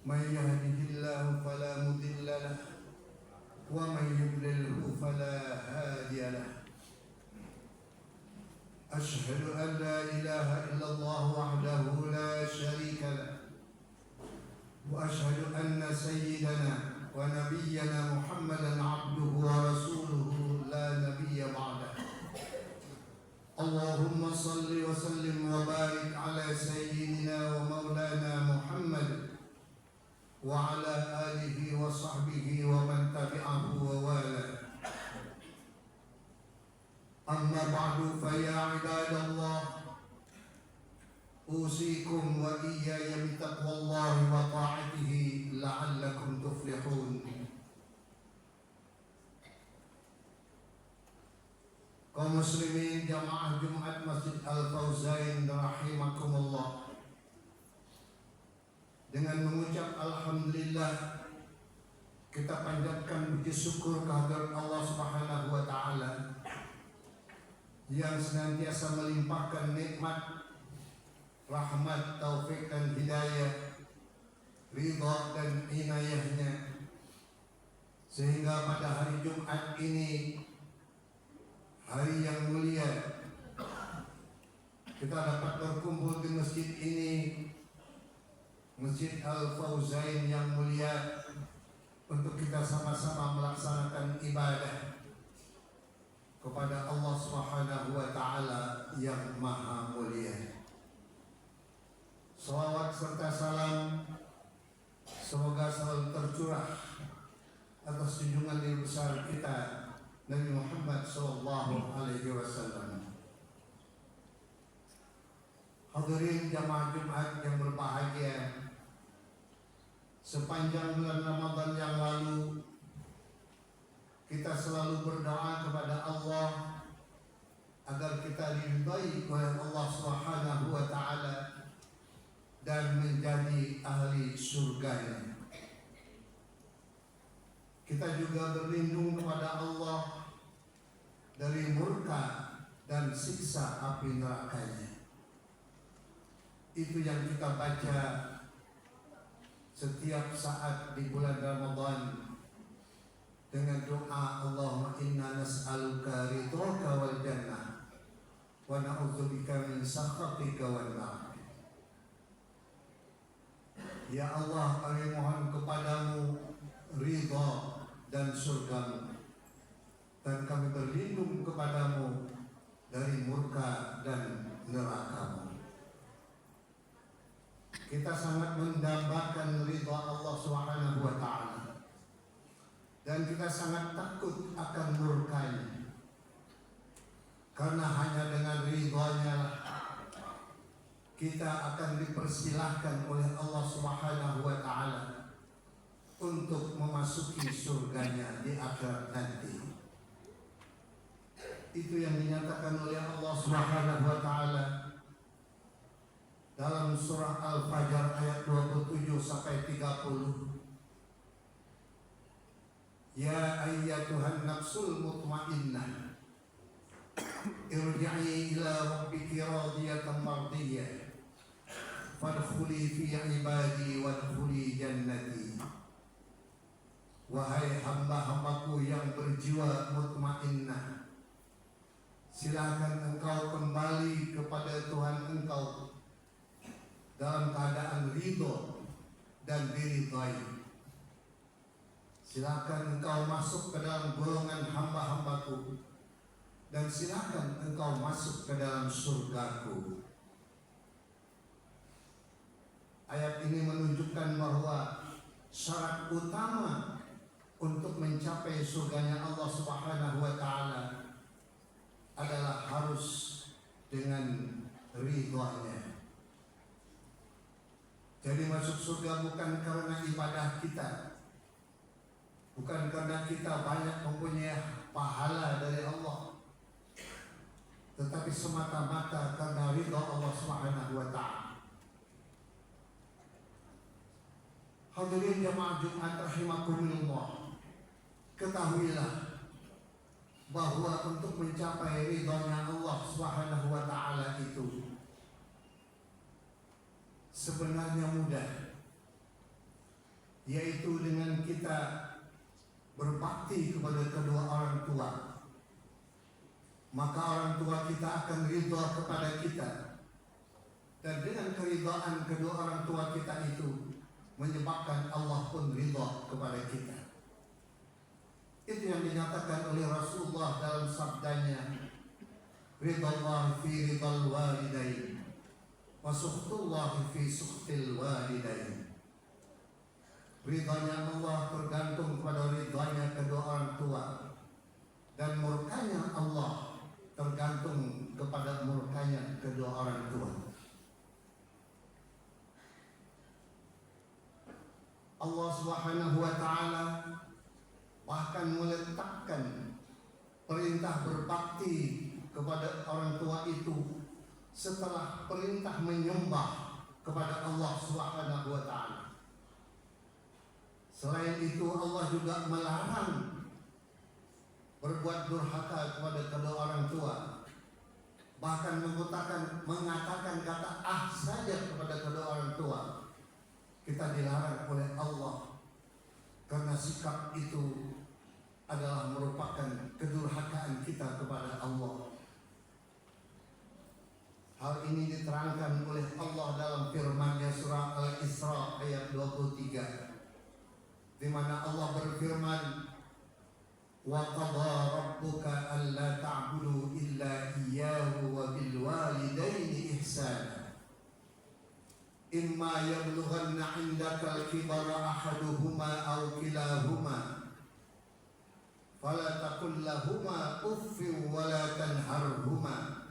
من يهده الله فلا مضل له ومن يضلله فلا هادي له. أشهد أن لا إله إلا الله وحده لا شريك له، وأشهد أن سيدنا ونبينا محمدا عبده ورسوله لا نبي بعده. اللهم صل وسلم وبارك على سيدنا ومولانا محمد وعلى آله وصحبه ومن تبعه ووالاه. أما بعد فيا عباد الله، أوصيكم وإياي بتقوى الله وطاعته لعلكم تفلحون. Kaum muslimin jamaah Jumat Masjid Al-Fauzain rahimakumullah, dengan mengucap alhamdulillah kita panjatkan puji syukur kehadirat Allah Subhanahu wa taala yang senantiasa melimpahkan nikmat, rahmat, taufik dan hidayah, ridha dan inayahnya, sehingga pada hari Jumat ini, hari yang mulia, kita dapat berkumpul di masjid ini, Masjid Al-Fauzain yang mulia, untuk kita sama-sama melaksanakan ibadah kepada Allah Subhanahu wa taala yang maha mulia. Salawat serta salam semoga selalu tercurah atas junjungan yang besar kita Nabi Muhammad sallallahu alaihi wasallam. Hadirin jamaah Jumat yang berbahagia, sepanjang bulan Ramadan yang lalu kita selalu berdoa kepada Allah agar kita diridai oleh Allah Subhanahu wa taala dan menjadi ahli surganya. Kita juga berlindung kepada Allah dari murka dan siksa api nerakanya. Itu yang kita baca setiap saat di bulan Ramadan dengan doa Allahumma inna nas'aluka ridhaka wal jannah wa na'udzubika min sakhatika wan nar. Ya Allah, kami mohon kepadamu ridha dan surgamu, dan kami berlindung kepadamu dari murka dan nerakamu. Kita sangat mendambakan ridha Allah Subhanahu wa taala, dan kita sangat takut akan murkanya, karena hanya dengan ridhanya kita akan dipersilahkan oleh Allah Subhanahu wa taala untuk memasuki surganya di akhirat nanti. Itu yang dinyatakan oleh Allah Subhanahu wa taala dalam surah Al-Fajr ayat 27 sampai 30. Ya ayyatuhan nafsul mutmainnah irji'i ila rabbiki radiyatan mardiyah fadkhuli fi ibadi wadkhuli jannati. Wahai hamba-hambaku yang berjiwa mutmainnah, silakan engkau kembali kepada Tuhan engkau dalam keadaan ridho dan diridhai. Silakan engkau masuk ke dalam golongan hamba-hambaku, dan silakan engkau masuk ke dalam surgaku. Ayat ini menunjukkan bahwa syarat utama untuk mencapai surganya Allah Subhanahu wa taala adalah harus dengan ridhonya. Jadi masuk surga bukan karena ibadah kita, bukan karena kita banyak mempunyai pahala dari Allah, tetapi semata-mata karena ridha Allah Subhanahu wa taala. Hadirin jamaah Jumat rahimakumullah, ketahuilah bahwa untuk mencapai ridhanya Allah Subhanahu wa taala itu sebenarnya mudah. yaitu dengan kita berbakti kepada kedua orang tua, maka orang tua kita akan ridha kepada kita, dan dengan keridhaan kedua orang tua kita itu menyebabkan Allah pun ridha kepada kita. Itu yang dinyatakan oleh Rasulullah dalam sabdanya, ridallah fi ridal walidain wa sukhtullah fi sukhtil walidain. Ridhanya Allah tergantung kepada ridhanya kedua orang tua, dan murkanya Allah tergantung kepada murkanya kedua orang tua. Allah Subhanahu wa ta'ala bahkan meletakkan perintah berbakti kepada orang tua itu setelah perintah menyembah kepada Allah Subhanahu wa ta'ala. Selain itu Allah juga melarang berbuat durhaka kepada kedua orang tua, bahkan mengatakan kata saja kepada kedua orang tua. Kita dilarang oleh Allah karena sikap itu adalah merupakan kedurhakaan kita kepada Allah. Hal ini diterangkan oleh Allah dalam firman-Nya surah Al-Isra ayat 23, di mana Allah berfirman, wa qadha rabbuka alla ta'budu illa iyyahu wa bil walidaini ihsana imma yablughanna 'indaka al-kibara ahaduhuma aw kilahuma fala taqul lahumā uffin wa la tanharhumā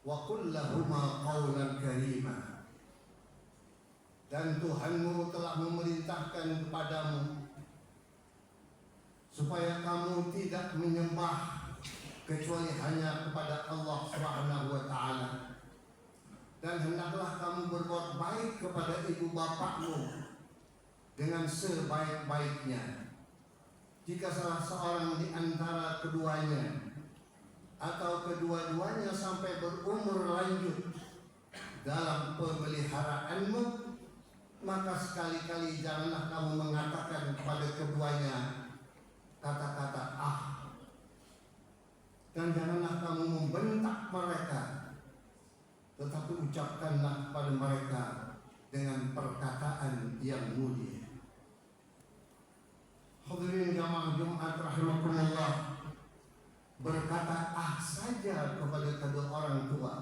wa qul lahumā qawlan karīmā. Dan Tuhanmu telah memerintahkan kepadamu supaya kamu tidak menyembah kecuali hanya kepada Allah Subhanahu wa ta'ala, dan hendaklah kamu berbuat baik kepada ibu bapakmu dengan sebaik-baiknya. Jika salah seorang di antara keduanya atau kedua-duanya sampai berumur lanjut dalam pemeliharaanmu, maka sekali-kali janganlah kamu mengatakan kepada keduanya kata-kata dan janganlah kamu membentak mereka, tetapi ucapkanlah kepada mereka dengan perkataan yang mulia. Hadirin jamaah Jumat rahimakumullah, berkata saja kepada kedua orang tua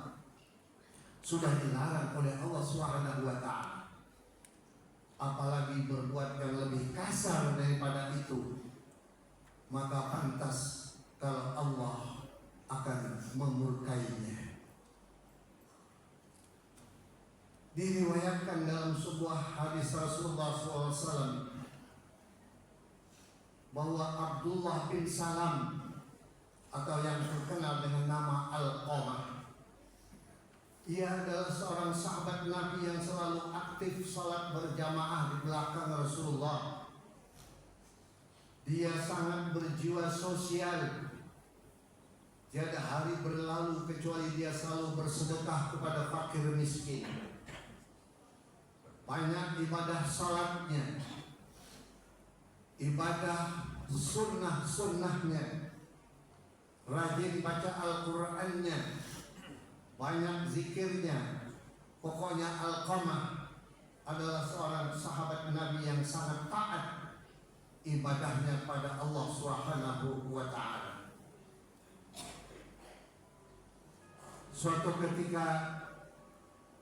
sudah dilarang oleh Allah Subhanahu wa ta'ala. Apalagi berbuat yang lebih kasar daripada itu, maka pantas kalau Allah akan memurkainya. Diriwayatkan dalam sebuah hadis Rasulullah SAW bahwa Abdullah bin Salam, atau yang terkenal dengan nama Alqamah, ia adalah seorang sahabat Nabi yang selalu aktif salat berjamaah di belakang Rasulullah. Dia sangat berjiwa sosial. Tiada hari berlalu kecuali dia selalu bersedekah kepada fakir miskin. Banyak ibadah salatnya, ibadah sunnah-sunnahnya, rajin baca Al-Qur'annya, banyak zikirnya. Pokoknya Alqamah adalah seorang sahabat Nabi yang sangat taat ibadahnya pada Allah Subhanahu wa ta'ala. Suatu ketika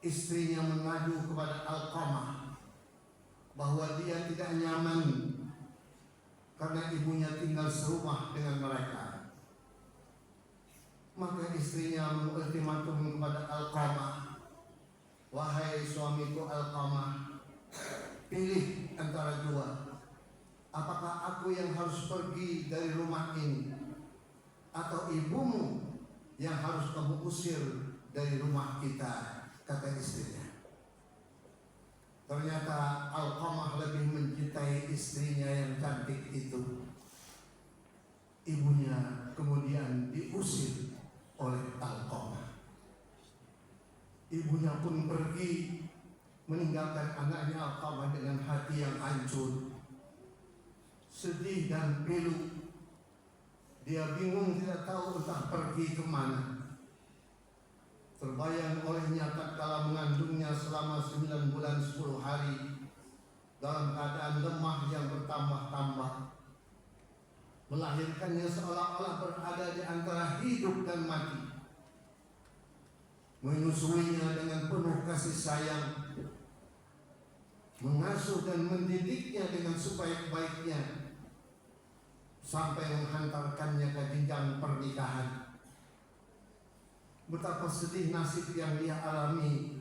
istrinya mengadu kepada Alqamah bahwa dia tidak nyaman karena ibunya tinggal serumah dengan mereka. Maka istrinya mengultimatum kepada Alqamah, wahai suamiku Alqamah, pilih antara dua. Apakah aku yang harus pergi dari rumah ini, atau ibumu yang harus kamu usir dari rumah kita? Kata istrinya. Ternyata Alqamah lebih mencintai istrinya yang cantik itu. Ibunya kemudian diusir oleh Alqamah. Ibunya pun pergi meninggalkan anaknya Alqamah dengan hati yang hancur, sedih dan pilu. Dia bingung, tidak tahu entah pergi kemana. Terbayang olehnya tatkala mengandungnya selama 9 bulan 10 hari dalam keadaan lemah yang bertambah-tambah, melahirkannya seolah-olah berada di antara hidup dan mati, menyusuinya dengan penuh kasih sayang, mengasuh dan mendidiknya dengan sebaik-baiknya, sampai menghantarkannya ke jenjang pernikahan. Betapa sedih nasib yang dia alami.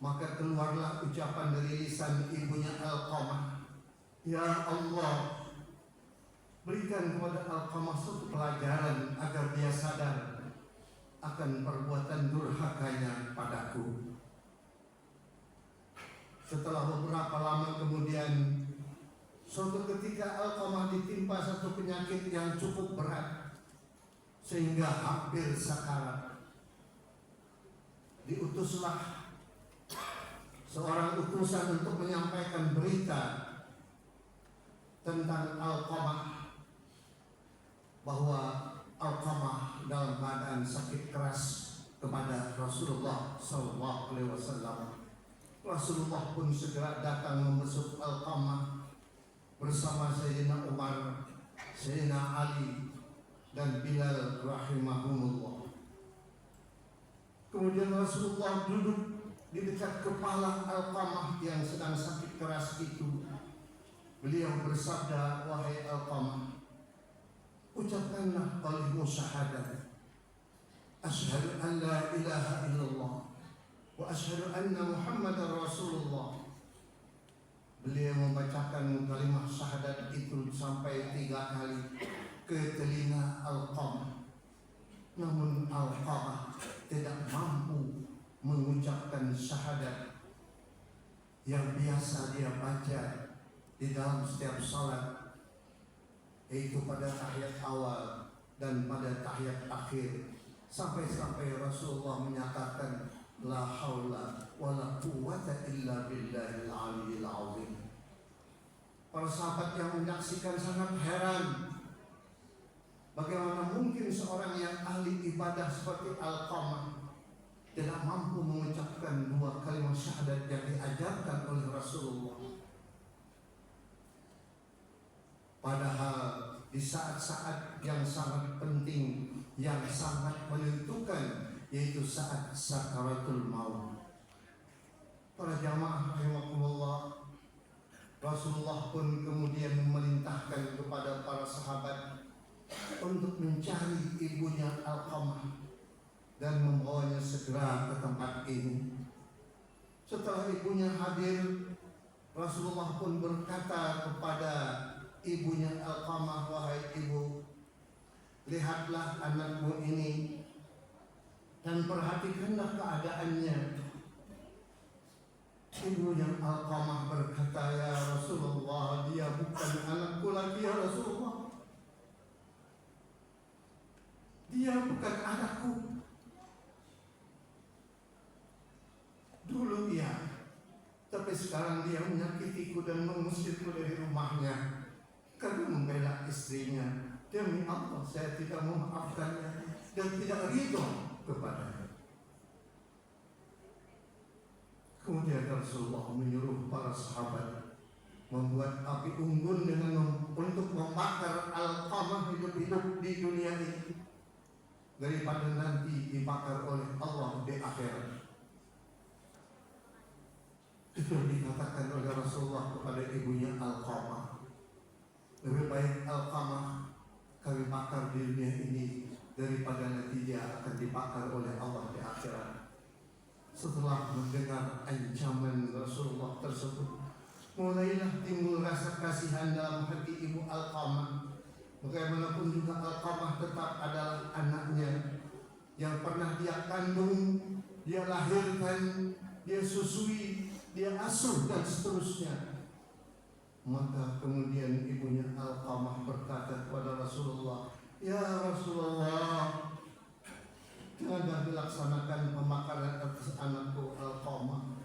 Maka keluarlah ucapan dari lisan ibunya Alqamah, "Ya Allah, berikan kepada Alqamah suatu pelajaran agar dia sadar akan perbuatan durhakanya padaku." Setelah beberapa lama kemudian, suatu ketika Alqamah ditimpa satu penyakit yang cukup berat sehingga hampir sakarat. Diutuslah seorang utusan untuk menyampaikan berita tentang Alqamah, bahwa Alqamah dalam keadaan sakit keras kepada Rasulullah SAW. Rasulullah pun segera datang membesuk Alqamah bersama Sayyidina Umar, Sayyidina Ali, dan Bilal rahimahumullah. Kemudian Rasulullah duduk di dekat kepala Alqamah yang sedang sakit keras itu. Beliau bersabda, "Wahai Alqamah, ucapkanlah kalimat syahadat, asyhadu an la ilaha illallah wa asyhadu anna Muhammadar Rasulullah." Beliau membacakan kalimat syahadat itu sampai 3 kali ke telinga Alqamah. Namun Alqamah tidak mampu mengucapkan syahadat yang biasa dia baca di dalam setiap salat, yaitu pada tahiyat awal dan pada tahiyat akhir, sampai-sampai Rasulullah menyatakan, "La haula wa la quwwata illa billahil aliyyil azim." Para sahabat yang menyaksikan sangat heran, bagaimana mungkin seorang yang ahli ibadah seperti Alqamah tidak mampu mengucapkan 2 kalimat syahadat yang diajarkan oleh Rasulullah. Padahal di saat-saat yang sangat penting, yang sangat menentukan, yaitu saat sakaratul maut. Para jamaah rahimakumullah, Rasulullah pun kemudian memerintahkan kepada para sahabat untuk mencari ibunya Alqamah dan membawanya segera ke tempat ini. Setelah ibunya hadir, Rasulullah pun berkata kepada ibunya Alqamah, "Wahai ibu, lihatlah anakmu ini dan perhatikanlah keadaannya." Ibunya Alqamah berkata, "Ya Rasulullah, dia bukan anakku lagi ya Rasulullah. Dia bukan anakku. Dulu iya, tapi sekarang dia menyakitiku dan mengusirku dari rumahnya karena membela istrinya. Demi Allah, saya tidak memaafkannya dan tidak ridho kepadanya." Kemudian Rasulullah menyuruh para sahabat membuat api unggun untuk membakar Alqamah hidup-hidup di dunia ini, daripada nanti dibakar oleh Allah di akhirat. Itu dikatakan oleh Rasulullah kepada ibunya Alqamah, "Lebih baik Alqamah kami bakar di dunia ini daripada nanti dia akan dibakar oleh Allah di akhirat." Setelah mendengar ancaman Rasulullah tersebut, mulailah timbul rasa kasihan dalam hati ibu Alqamah. Bagaimanapun juga Alqamah tetap adalah anaknya yang pernah dia kandung, dia lahirkan, dia susui, dia asuh dan seterusnya. Maka kemudian ibunya Alqamah berkata kepada Rasulullah, "Ya Rasulullah, janganlah dilaksanakan pembakaran atas anakku Alqamah.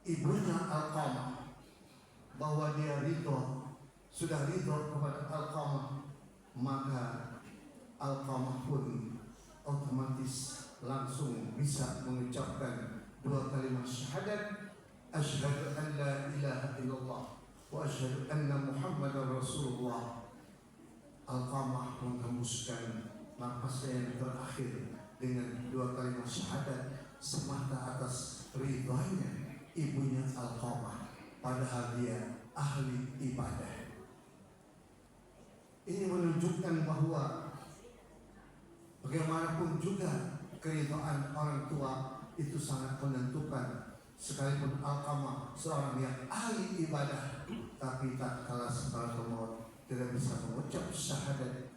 ibunya Alqamah bahwa dia sudah ridho kepada Alqamah, maka Alqamah pun otomatis langsung bisa mengucapkan dua kalimat syahadat, asyhadu an la ilaha illallah wa asyhadu anna Muhammadar Rasulullah. Alqamah menghembuskan nafasnya yang terakhir dengan dua kalimat syahadat semata atas ridhonya ibunya Alqamah, padahal dia ahli ibadah. Ini menunjukkan bahwa bagaimanapun juga keridhaan orang tua itu sangat menentukan. Sekalipun Alqamah seorang yang ahli ibadah, tapi tak kalah sekali maut tidak bisa mengucap syahadat.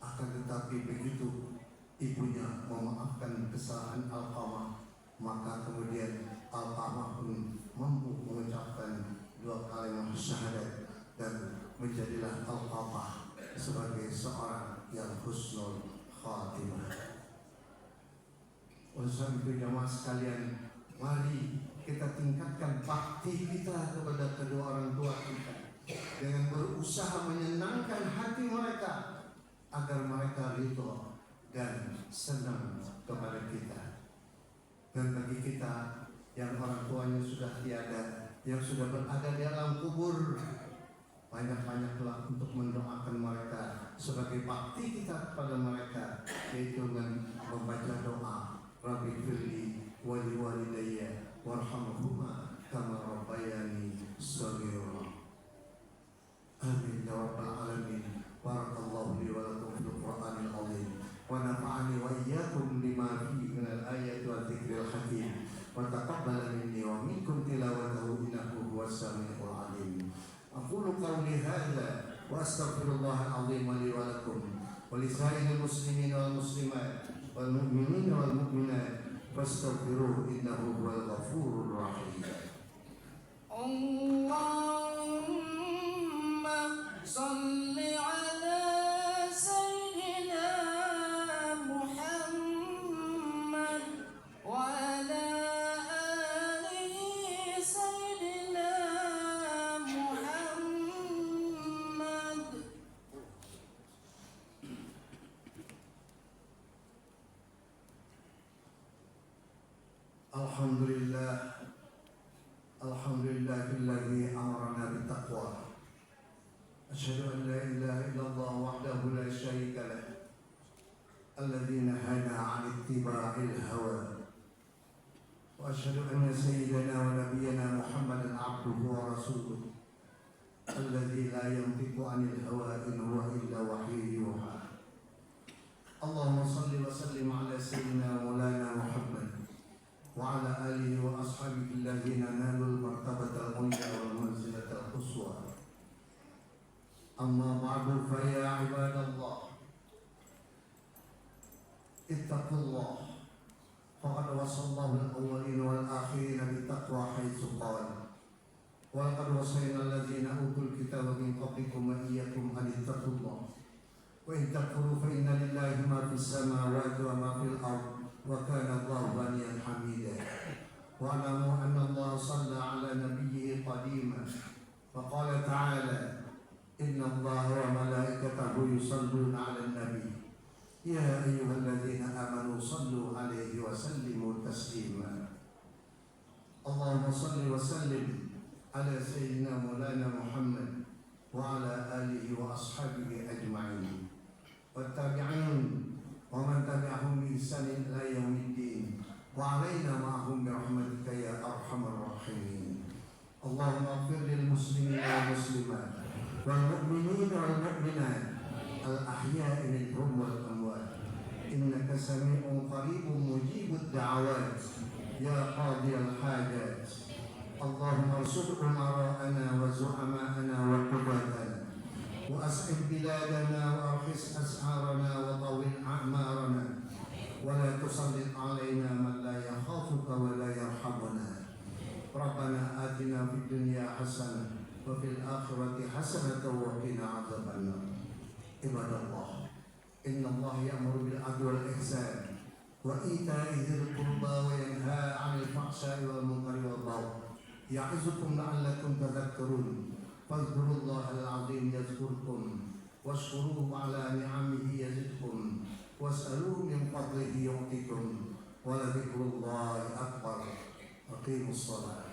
Akan tetapi begitu ibunya memaafkan kesalahan Alqamah, maka kemudian Alqamah pun mampu mengucapkan dua kalimat syahadat dan menjadilah Alqamah sebagai seorang yang husnul khatimah. Oleh sebab itu jamaah sekalian, mari kita tingkatkan bakti kita kepada kedua orang tua kita dengan berusaha menyenangkan hati mereka agar mereka ridho dan senang kepada kita. Dan bagi kita yang orang tuanya sudah tiada, yang sudah berada di alam kubur, banyak-banyaklah untuk mendoakan mereka sebagai bakti kita kepada mereka, yaitu dengan membaca doa Rabbi firli wali walidayya warhamhuma kama rabbayani shaghira. Amin ya rabbal alamin. Barakallahu li wa lakum fil Qur'anil azim wa nafa'ani wa iyyakum bima fihi minal ayati wa dzikril hakim wa taqabbal minni wa minkum tilawatahu innahu huwas samiul alim. Aqulu qawli hadza wa astaghfirullahal azim li wa lakum wa li sa'iril muslimin wal muslimat wal mu'minin wal mu'minat fastaghfiruhu innahu huwal ghafurur rahim. Allahumma shalli ala sayyidina Muhammad wa ala ali sayyidina Muhammad. Alhamdulillah, alhamdulillahilladzi amarna bittaqwa. Asyhadu an la ilaha illallah wahdahu la syarika lah, alladzi nahana 'an ittiba'il hawa. Wa asyhadu anna sayyidana wa nabiyyana Muhammadan 'abduhu wa rasuluh, alladzi la yantiqu 'anil hawa in huwa illa wahyun yuha. Allahumma shalli wa sallim 'ala sayyidina maulana Muhammad wa ala alihi wa ashabihi alladhina nalul martabatal ulya wal manzilatal quswa. Amma ba'du fa ya ibadallah, ittaqullah faqad wasallahu al-awwalin wal akhirin bittaqwa haitsu qala wa laqad wasayna alladhina utul kitaba min qablikum wa iyyakum an ittaqullah wa in takfuru fa inna lillahi ma fis samawati wa ma fil ardh wa kana Allahu ghaniyan hamida. Wa alamu anna Allah shalla ala nabiyyihi qadiman wa qala ta'ala inna Allaha wa malaikatahu yusalluna 'alan nabiy ya ayyuhalladzina amanu sallu 'alaihi wa sallimu taslima. Allahumma salli wa sallim ala sayyidina maulana Muhammad wa ala alihi wa ashabihi ajma'in wa tabi'in wa man tabi'ahum bi ihsanin ila yaumiddin wa 'alaina ma'ahum bi rahmatika ya arhamar rahimin. Allahumma ighfir lil muslimina wal muslimat wal mu'minina wal mu'minat al ahya'i minhum wal amwat innaka sami'un qaribun mujibud da'awat ya qadiyal hajat. Allahumma arzuq umara'ana wa zu'ama'ana wa qubatana wa as'ib biladana wa arkhis as'arana wa tawil a'marana wa la tusallit alaina man la yakhafuka wa la yarhamuna. Rabbana atina fid dunya hasanah wa fil akhirati hasanah wa qina adzabannar. Ibadallah, inna Allah ya'muru bil 'adli wal ihsan wa ita'i dzil qurba wa yanha 'anil fahsya'i wal munkari wal والضراء يعظكم لعلكم تذكرون فاذكروا الله العظيم يذكركم واشكروه على نعمه يزدكم واسألوه من فضله يعطيكم ولذكر الله أكبر. أقيموا الصلاة.